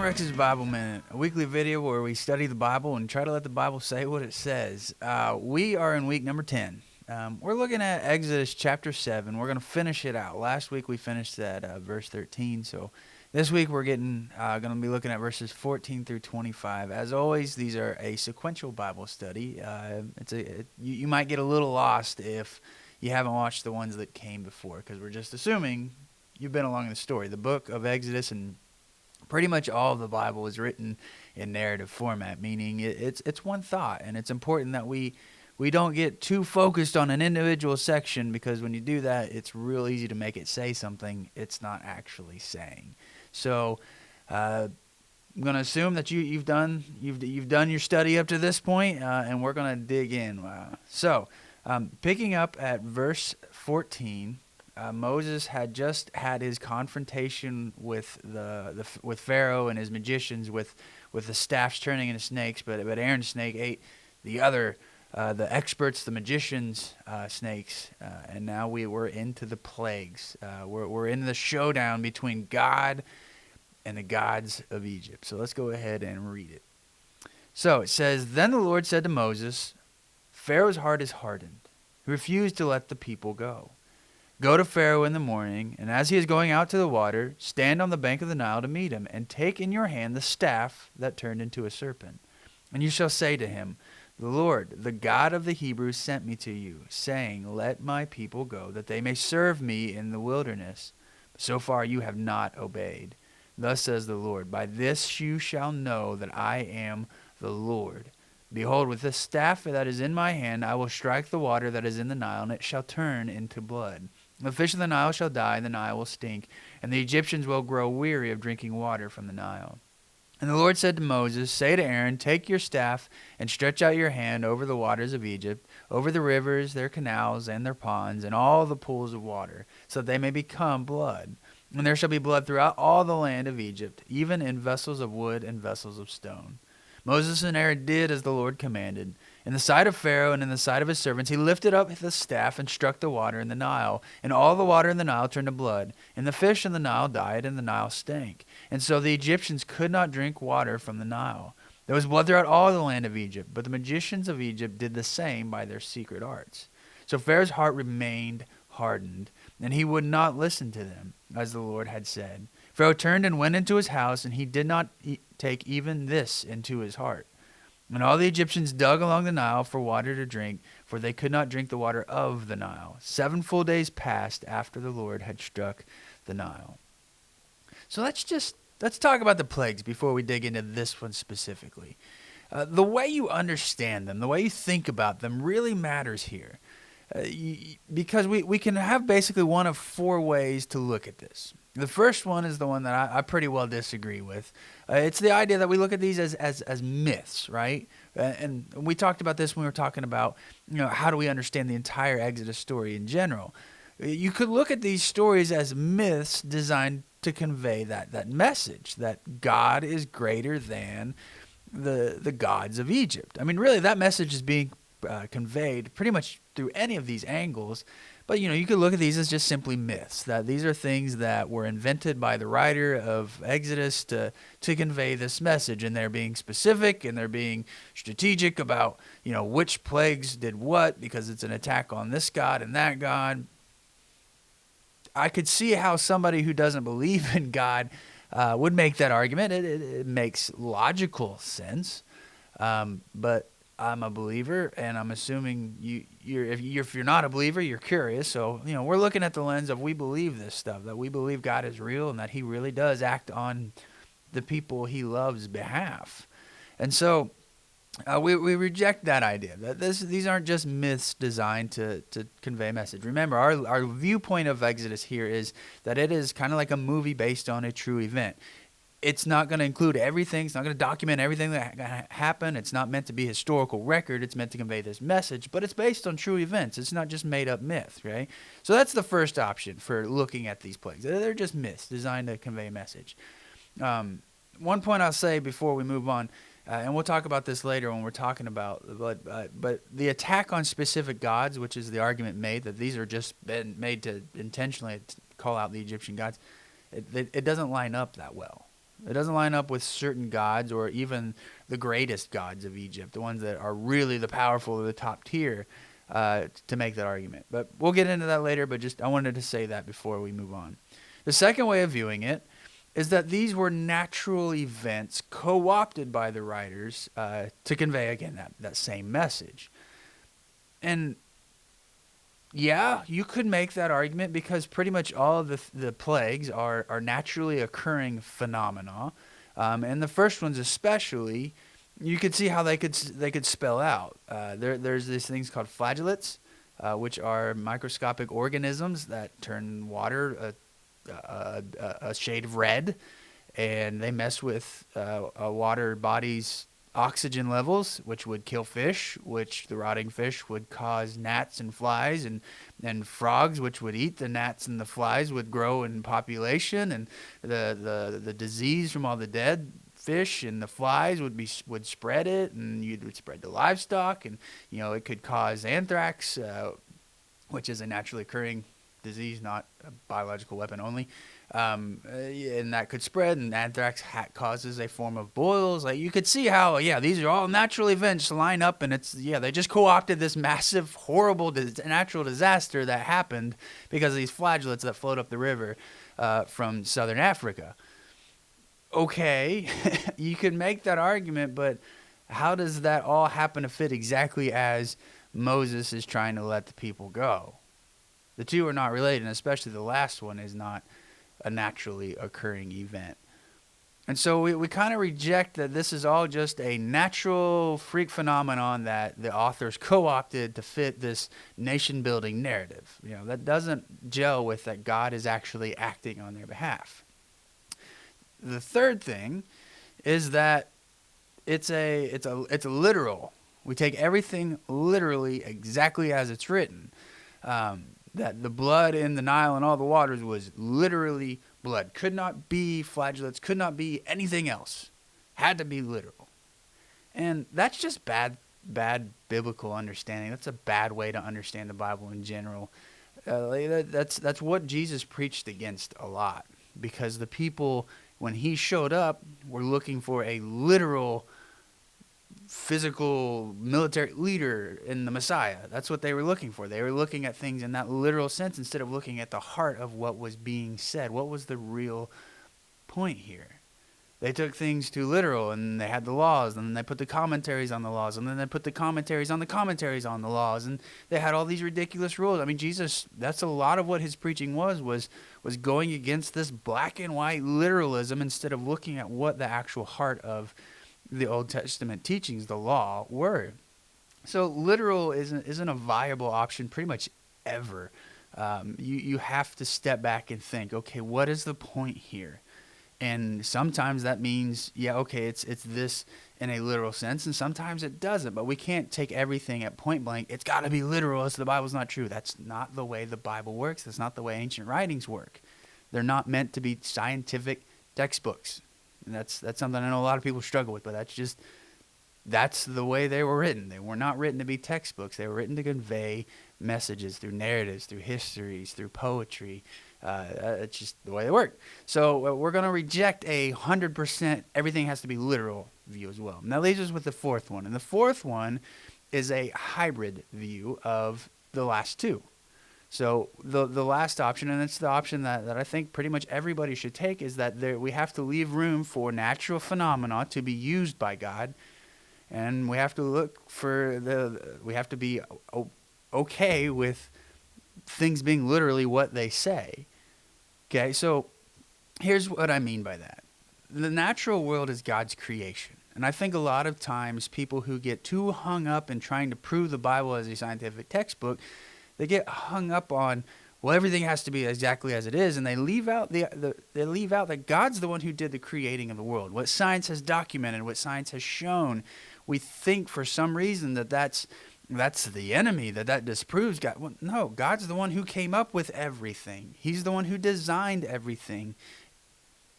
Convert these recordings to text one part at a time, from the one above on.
Rex's Bible Minute, a weekly video where we study the Bible and try to let the Bible say what it says. We are in week number 10. We're looking at Exodus chapter 7. We're going to finish it out. Last week we finished at verse 13, so this week we're going to be looking at verses 14 through 25. As always, these are a sequential Bible study. You might get a little lost if you haven't watched the ones that came before, because we're just assuming you've been along the story. The book of Exodus and pretty much all of the Bible is written in narrative format, meaning it's one thought, and it's important that we don't get too focused on an individual section, because when you do that, it's real easy to make it say something it's not actually saying. So I'm going to assume that you've done your study up to this point, and we're going to dig in. So picking up at verse 14. Moses had just had his confrontation with with Pharaoh and his magicians with the staffs turning into snakes, but Aaron's snake ate the other the experts, the magicians' snakes, and now we're into the plagues. We're in the showdown between God and the gods of Egypt. So let's go ahead and read it. So it says, "Then the Lord said to Moses, Pharaoh's heart is hardened. He refused to let the people go. Go to Pharaoh in the morning, and as he is going out to the water, stand on the bank of the Nile to meet him, and take in your hand the staff that turned into a serpent. And you shall say to him, the Lord, the God of the Hebrews, sent me to you, saying, let my people go, that they may serve me in the wilderness. But so far you have not obeyed. Thus says the Lord, by this you shall know that I am the Lord. Behold, with this staff that is in my hand, I will strike the water that is in the Nile, and it shall turn into blood. The fish of the Nile shall die, and the Nile will stink, and the Egyptians will grow weary of drinking water from the Nile. And the Lord said to Moses, say to Aaron, take your staff and stretch out your hand over the waters of Egypt, over the rivers, their canals, and their ponds, and all the pools of water, so that they may become blood. And there shall be blood throughout all the land of Egypt, even in vessels of wood and vessels of stone. Moses and Aaron did as the Lord commanded. In the sight of Pharaoh and in the sight of his servants, he lifted up the staff and struck the water in the Nile. And all the water in the Nile turned to blood. And the fish in the Nile died, and the Nile stank. And so the Egyptians could not drink water from the Nile. There was blood throughout all the land of Egypt, but the magicians of Egypt did the same by their secret arts. So Pharaoh's heart remained hardened, and he would not listen to them, as the Lord had said. Pharaoh turned and went into his house, and he did not take even this into his heart. And all the Egyptians dug along the Nile for water to drink, for they could not drink the water of the Nile. 7 full days passed after the Lord had struck the Nile." So let's talk about the plagues before we dig into this one specifically. The way you understand them, the way you think about them really matters here. Because we can have basically one of 4 ways to look at this. The first one is the one that I pretty well disagree with. It's the idea that we look at these as myths, right? And we talked about this when we were talking about, how do we understand the entire Exodus story in general. You could look at these stories as myths designed to convey that message, that God is greater than the gods of Egypt. I mean, really, that message is being conveyed pretty much through any of these angles. But, you could look at these as just simply myths, that these are things that were invented by the writer of Exodus to convey this message, and they're being specific and they're being strategic about, which plagues did what, because it's an attack on this god and that god. I could see how somebody who doesn't believe in God would make that argument. It makes logical sense, but I'm a believer, and I'm assuming if you're not a believer, you're curious. So, we're looking at the lens of we believe this stuff, that we believe God is real and that he really does act on the people he loves behalf. And so we reject that idea. That these aren't just myths designed to convey a message. Remember, our viewpoint of Exodus here is that it is kind of like a movie based on a true event. It's not going to include everything. It's not going to document everything that happened. It's not meant to be a historical record. It's meant to convey this message, but it's based on true events. It's not just made up myth, right? So that's the first option for looking at these plagues. They're just myths designed to convey a message. One point I'll say before we move on, and we'll talk about this later when we're talking about the blood, but the attack on specific gods, which is the argument made that these are just been made to intentionally call out the Egyptian gods, it doesn't line up that well. It doesn't line up with certain gods or even the greatest gods of Egypt, the ones that are really the powerful or the top tier, to make that argument. But we'll get into that later, but just I wanted to say that before we move on. The second way of viewing it is that these were natural events co-opted by the writers to convey, again, that same message. And yeah, you could make that argument because pretty much all of the plagues are naturally occurring phenomena. And the first ones especially, you could see how they could spell out. There's these things called flagellates, which are microscopic organisms that turn water a shade of red, and they mess with a water body's oxygen levels, which would kill fish, which the rotting fish would cause gnats and flies, and frogs, which would eat the gnats and the flies, would grow in population, and the disease from all the dead fish and the flies would spread it, and you would spread the livestock, and it could cause anthrax, which is a naturally occurring disease, not a biological weapon only. And that could spread, and anthrax causes a form of boils. Like, you could see how, these are all natural events line up, and they just co-opted this massive, horrible natural disaster that happened because of these flagellates that float up the river from southern Africa. Okay, you could make that argument, but how does that all happen to fit exactly as Moses is trying to let the people go? The two are not related, and especially the last one is not a naturally occurring event. And so we kind of reject that this is all just a natural freak phenomenon that the authors co-opted to fit this nation-building narrative. That doesn't gel with that God is actually acting on their behalf. The third thing is that it's a literal. We take everything literally exactly as it's written. That the blood in the Nile and all the waters was literally blood. Could not be flagellates, could not be anything else. Had to be literal. And that's just bad biblical understanding. That's a bad way to understand the Bible in general. That's what Jesus preached against a lot, because the people, when he showed up, were looking for a literal physical military leader in the Messiah. That's what they were looking for. They were looking at things in that literal sense instead of looking at the heart of what was being said. What was the real point here? They took things too literal, and they had the laws, and then they put the commentaries on the laws, and then they put the commentaries on the laws, and they had all these ridiculous rules. I mean, Jesus, that's a lot of what his preaching was going against this black and white literalism instead of looking at what the actual heart of the Old Testament teachings, the law, were. So literal isn't a viable option pretty much ever. You have to step back and think, okay, what is the point here? And sometimes that means, it's this in a literal sense, and sometimes it doesn't. But we can't take everything at point blank. It's got to be literal, else the Bible's not true. That's not the way the Bible works. That's not the way ancient writings work. They're not meant to be scientific textbooks. And that's something I know a lot of people struggle with, but that's the way they were written. They were not written to be textbooks. They were written to convey messages through narratives, through histories, through poetry. It's just the way they work. So we're going to reject 100% everything has to be literal view as well. And that leaves us with the fourth one. And the fourth one is a hybrid view of the last two. So the last option, and it's the option that I think pretty much everybody should take, is that we have to leave room for natural phenomena to be used by God, and we have to we have to be okay with things being literally what they say. Okay, so here's what I mean by that. The natural world is God's creation. And I think a lot of times people who get too hung up in trying to prove the Bible as a scientific textbook, they get hung up on, well, everything has to be exactly as it is, and they leave out they leave out that God's the one who did the creating of the world. What science has documented, what science has shown, we think for some reason that's the enemy, that disproves God. Well, no, God's the one who came up with everything. He's the one who designed everything.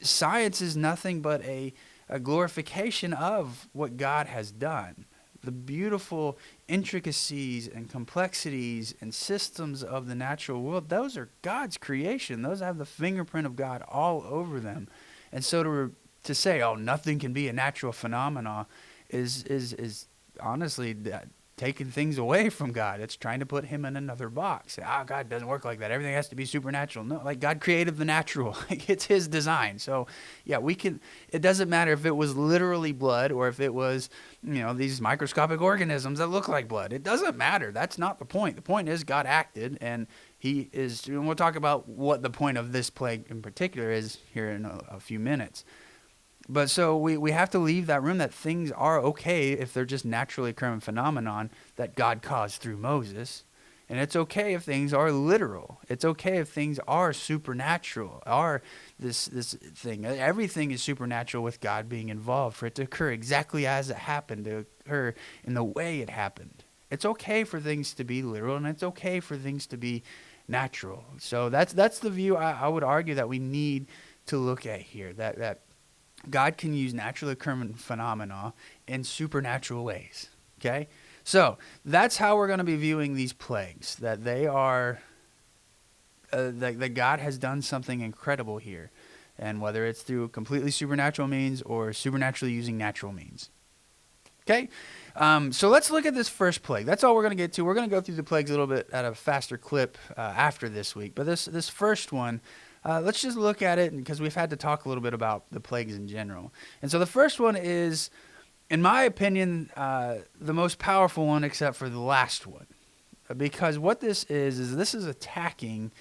Science is nothing but a glorification of what God has done. The beautiful intricacies and complexities and systems of the natural world, those are God's creation. Those have the fingerprint of God all over them. And so to say, oh, nothing can be a natural phenomena is honestly taking things away from God. It's trying to put him in another box. God doesn't work like that. Everything has to be supernatural. No, like God created the natural. It's his design. So yeah, it doesn't matter if it was literally blood or if it was, these microscopic organisms that look like blood. It doesn't matter. That's not the point. The point is God acted, and and we'll talk about what the point of this plague in particular is here in a few minutes. But so we have to leave that room that things are okay if they're just naturally occurring phenomenon that God caused through Moses. And it's okay if things are literal. It's okay if things are supernatural, are this thing. Everything is supernatural with God being involved for it to occur exactly as it happened, to occur in the way it happened. It's okay for things to be literal, and it's okay for things to be natural. So that's the view I would argue that we need to look at here, that God can use naturally occurring phenomena in supernatural ways, okay? So that's how we're going to be viewing these plagues, that they are, that God has done something incredible here, and whether it's through completely supernatural means or supernaturally using natural means, okay? So let's look at this first plague. That's all we're going to get to. We're going to go through the plagues a little bit at a faster clip after this week, but this first one, let's just look at it because we've had to talk a little bit about the plagues in general. And so the first one is, in my opinion, the most powerful one except for the last one. Because what this is this is attacking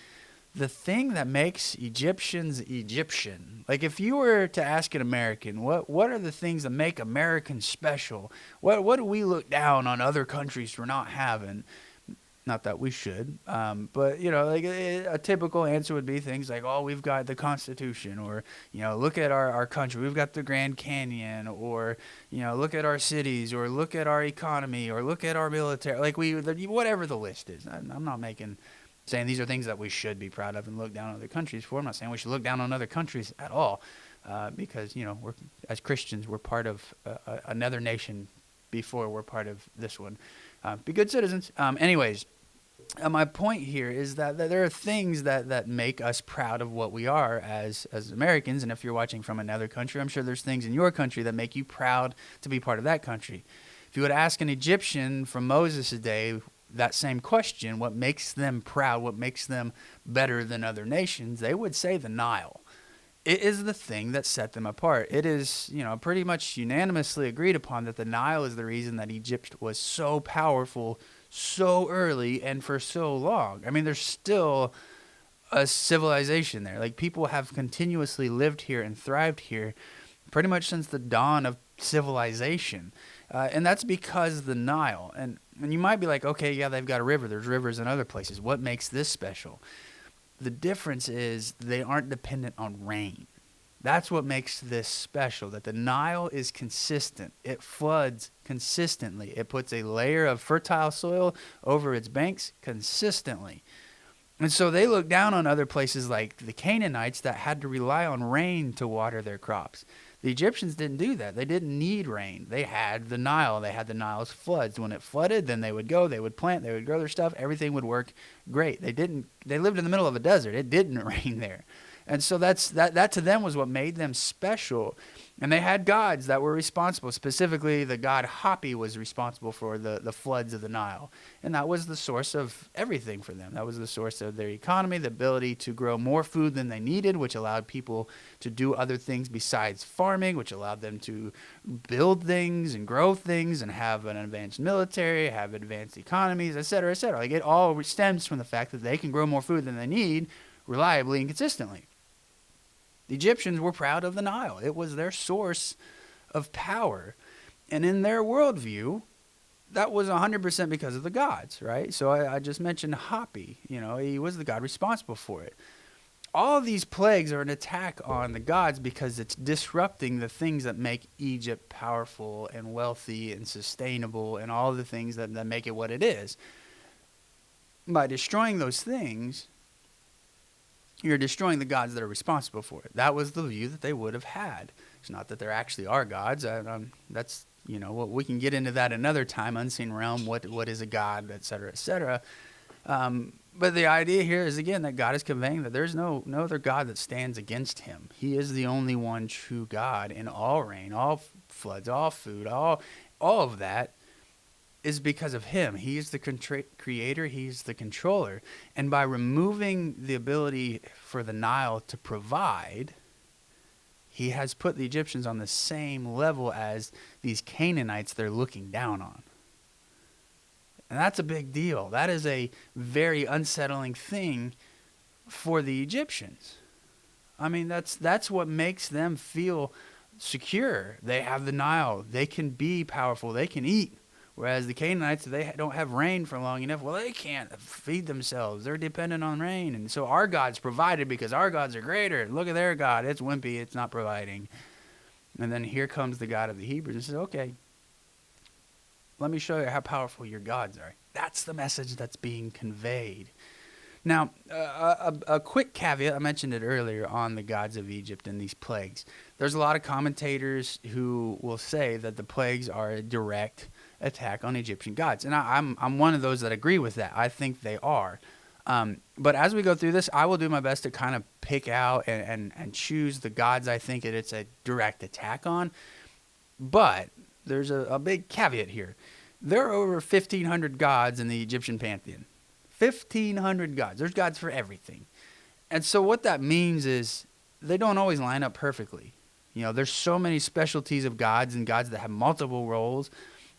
the thing that makes Egyptians Egyptian. Like if you were to ask an American, what are the things that make Americans special? What do we look down on other countries for not having? Not that we should, but like a typical answer would be things like, oh, we've got the Constitution, or look at our country, we've got the Grand Canyon, or look at our cities, or look at our economy, or look at our military, like whatever the list is. I'm not saying these are things that we should be proud of and look down on other countries for. I'm not saying we should look down on other countries at all, because we're, as Christians, we're part of another nation before we're part of this one. Be good citizens. Anyways. My point here is that there are things that make us proud of what we are as Americans, and if you're watching from another country, I'm sure there's things in your country that make you proud to be part of that country. If you would ask an Egyptian from Moses' day that same question, what makes them proud, what makes them better than other nations, they would say the Nile. It is the thing that set them apart. It is, pretty much unanimously agreed upon that the Nile is the reason that Egypt was so powerful so early and for so long. I mean, there's still a civilization there. Like, people have continuously lived here and thrived here pretty much since the dawn of civilization. And that's because the Nile. And you might be like, okay, yeah, they've got a river. There's rivers in other places. What makes this special? The difference is they aren't dependent on rain. That's what makes this special, that the Nile is consistent. It floods consistently. It puts a layer of fertile soil over its banks consistently. And so they look down on other places like the Canaanites that had to rely on rain to water their crops. The Egyptians didn't do that. They didn't need rain. They had the Nile. They had the Nile's floods. When it flooded, then they would go, they would plant, they would grow their stuff. Everything would work great. They lived in the middle of a desert. It didn't rain there. And so that to them was what made them special. And they had gods that were responsible. Specifically, the god Hapi was responsible for the floods of the Nile. And that was the source of everything for them. That was the source of their economy, the ability to grow more food than they needed, which allowed people to do other things besides farming, which allowed them to build things and grow things and have an advanced military, have advanced economies, et cetera, et cetera. Like, it all stems from the fact that they can grow more food than they need reliably and consistently. The Egyptians were proud of the Nile. It was their source of power. And in their worldview, that was 100% because of the gods, right? So I just mentioned Hapi. He was the god responsible for it. All of these plagues are an attack on the gods because it's disrupting the things that make Egypt powerful and wealthy and sustainable and all the things that make it what it is. By destroying those things, you're destroying the gods that are responsible for it. That was the view that they would have had. It's not that there actually are gods. That's, we can get into that another time, unseen realm, what is a god, et cetera, et cetera. But the idea here is, again, that God is conveying that there's no other God that stands against him. He is the only one true God, in all rain, all floods, all food, all of that is because of him. He is the creator. He's the controller. And by removing the ability for the Nile to provide, he has put the Egyptians on the same level as these Canaanites they're looking down on. And that's a big deal. That is a very unsettling thing for the Egyptians. I mean, that's what makes them feel secure. They have the Nile. They can be powerful. They can eat. Whereas the Canaanites, they don't have rain for long enough. Well, they can't feed themselves. They're dependent on rain. And so our God's provided because our gods are greater. Look at their God. It's wimpy. It's not providing. And then here comes the God of the Hebrews and says, okay, let me show you how powerful your gods are. That's the message that's being conveyed. Now, a quick caveat, I mentioned it earlier on the gods of Egypt and these plagues. There's a lot of commentators who will say that the plagues are a direct attack on Egyptian gods. And I'm one of those that agree with that. I think they are. But as we go through this, I will do my best to kind of pick out and choose the gods I think it's a direct attack on. But there's a big caveat here. There are over 1,500 gods in the Egyptian pantheon. 1,500 gods. There's gods for everything. And so what that means is they don't always line up perfectly. You know, there's so many specialties of gods and gods that have multiple roles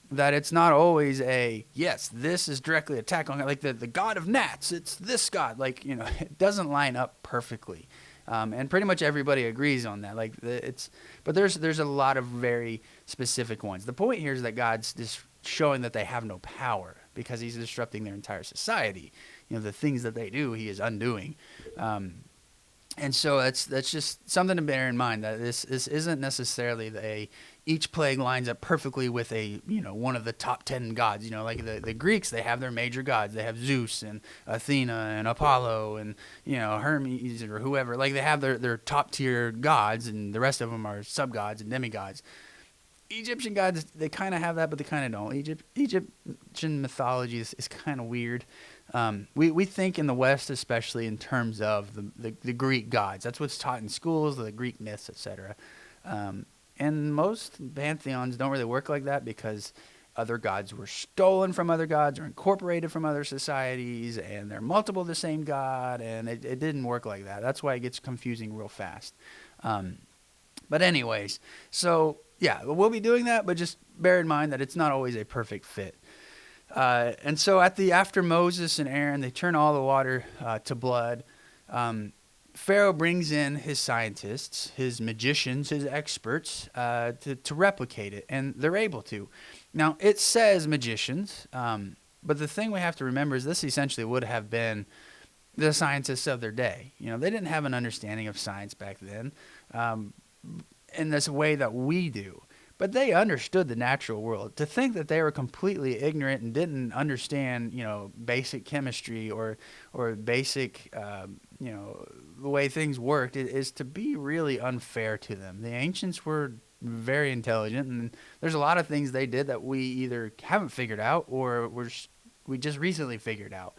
that it's not always yes, this is directly attack on, like the god of gnats, it's this god. Like, you know, it doesn't line up perfectly. And pretty much everybody agrees on that. But there's a lot of very specific ones. The point here is that God's just showing that they have no power because he's disrupting their entire society. You know, the things that they do, he is undoing. And so that's just something to bear in mind, that this isn't necessarily each plague lines up perfectly with one of the top 10 gods. You know, like the Greeks, they have their major gods. They have Zeus and Athena and Apollo and, Hermes or whoever. Like, they have their top tier gods, and the rest of them are sub-gods and demigods. Egyptian gods, they kind of have that, but they kind of don't. Egyptian mythology is kind of weird. We think in the West, especially in terms of the Greek gods. That's what's taught in schools, the Greek myths, etc. And most pantheons don't really work like that because other gods were stolen from other gods or incorporated from other societies, and they're multiple of the same god, and it didn't work like that. That's why it gets confusing real fast. But anyways, so yeah, we'll be doing that, but just bear in mind that it's not always a perfect fit. And so after Moses and Aaron, they turn all the water to blood. Pharaoh brings in his scientists, his magicians, his experts to replicate it, and they're able to. Now, it says magicians, but the thing we have to remember is this essentially would have been the scientists of their day. You know, they didn't have an understanding of science back then in this way that we do. But they understood the natural world. To think that they were completely ignorant and didn't understand, basic chemistry or basic, the way things worked is to be really unfair to them. The ancients were very intelligent, and there's a lot of things they did that we either haven't figured out or we just recently figured out.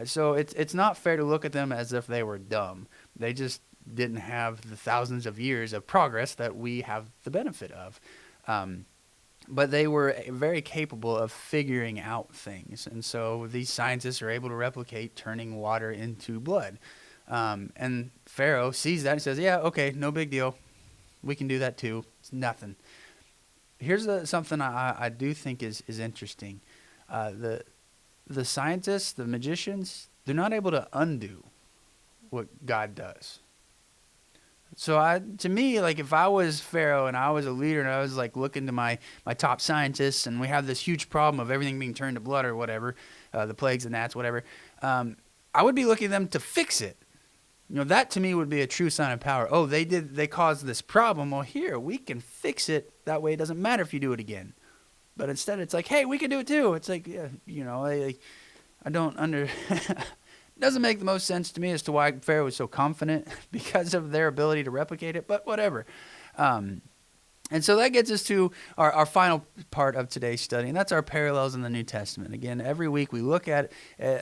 So it's not fair to look at them as if they were dumb. They just didn't have the thousands of years of progress that we have the benefit of. But they were very capable of figuring out things. And so these scientists are able to replicate turning water into blood. And Pharaoh sees that and says, yeah, okay, no big deal. We can do that too. It's nothing. Here's something I do think is interesting. The scientists, the magicians, they're not able to undo what God does. So to me, like, if I was Pharaoh and I was a leader and I was like looking to my top scientists and we have this huge problem of everything being turned to blood or whatever, the plagues and gnats, whatever, I would be looking at them to fix it. That to me would be a true sign of power. Oh, they caused this problem. Well, here, we can fix it. That way it doesn't matter if you do it again. But instead it's like, hey, we can do it too. It's like, I don't doesn't make the most sense to me as to why Pharaoh was so confident because of their ability to replicate it, but whatever. And so that gets us to our final part of today's study, and that's our parallels in the New Testament. Again, every week we look at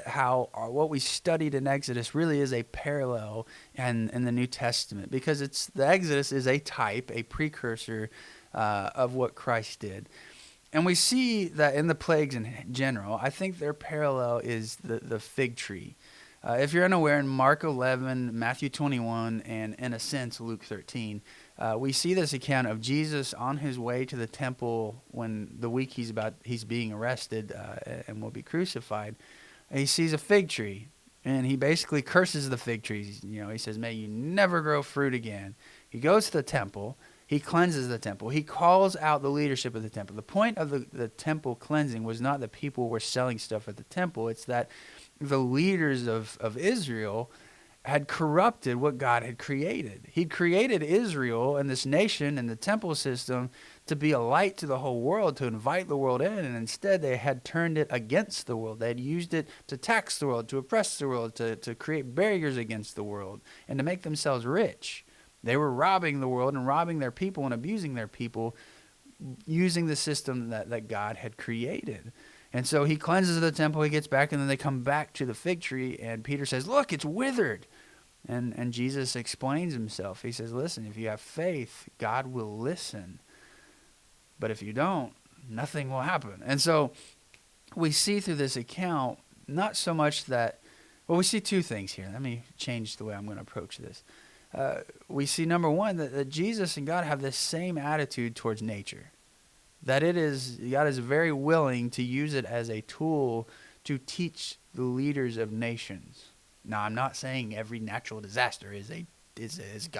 how what we studied in Exodus really is a parallel in the New Testament, because the Exodus is a type, a precursor of what Christ did. And we see that in the plagues in general, I think their parallel is the fig tree. If you're unaware, in Mark 11, Matthew 21, and in a sense Luke 13, we see this account of Jesus on his way to the temple when the week he's being arrested and will be crucified. And he sees a fig tree, and he basically curses the fig tree. He says, "May you never grow fruit again." He goes to the temple. He cleanses the temple. He calls out the leadership of the temple. The point of the temple cleansing was not that people were selling stuff at the temple. It's that the leaders of Israel had corrupted what God had created. He'd created Israel and this nation and the temple system to be a light to the whole world, to invite the world in, and instead they had turned it against the world. They had used it to tax the world, to oppress the world, to create barriers against the world, and to make themselves rich. They were robbing the world and robbing their people and abusing their people using the system that God had created. And so he cleanses the temple, he gets back, and then they come back to the fig tree, and Peter says, "Look, it's withered." And Jesus explains himself. He says, "Listen, if you have faith, God will listen. But if you don't, nothing will happen." And so we see through this account, not so much that, well, we see two things here. Let me change the way I'm going to approach this. We see, number one, that Jesus and God have this same attitude towards nature. That God is very willing to use it as a tool to teach the leaders of nations. Now, I'm not saying every natural disaster is a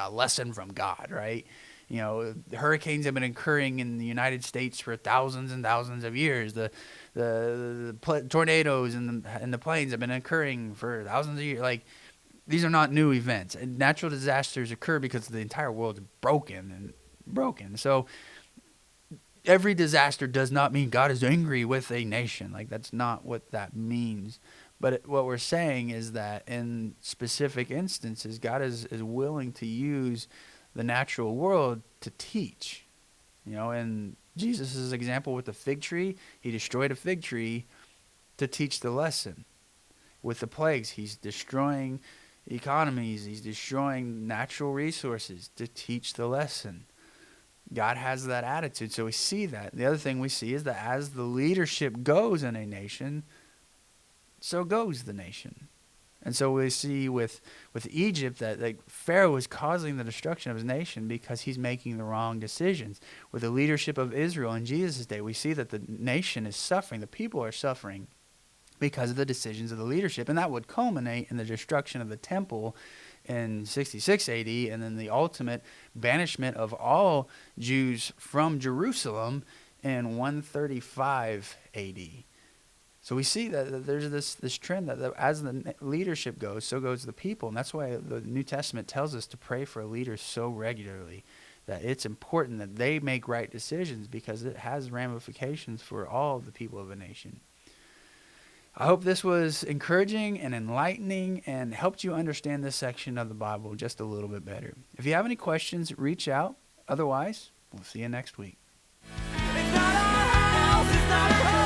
lesson from God, right? Hurricanes have been occurring in the United States for thousands and thousands of years. The tornadoes and the plains have been occurring for thousands of years. Like, these are not new events. And natural disasters occur because the entire world is broken. So every disaster does not mean God is angry with a nation. Like, that's not what that means. But what we're saying is that in specific instances, God is willing to use the natural world to teach. In Jesus' example with the fig tree, he destroyed a fig tree to teach the lesson. With the plagues, he's destroying economies, he's destroying natural resources to teach the lesson. God has that attitude, so we see that. The other thing we see is that as the leadership goes in a nation, so goes the nation. And so we see with Egypt that Pharaoh is causing the destruction of his nation because he's making the wrong decisions. With the leadership of Israel in Jesus' day, we see that the nation is suffering, the people are suffering because of the decisions of the leadership. And that would culminate in the destruction of the temple in 66 AD, and then the ultimate banishment of all Jews from Jerusalem in 135 AD. So we see that there's this trend that as the leadership goes, so goes the people. And that's why the New Testament tells us to pray for leaders so regularly, that it's important that they make right decisions because it has ramifications for all of the people of a nation. I hope this was encouraging and enlightening and helped you understand this section of the Bible just a little bit better. If you have any questions, reach out. Otherwise, we'll see you next week. It's not a house, it's not a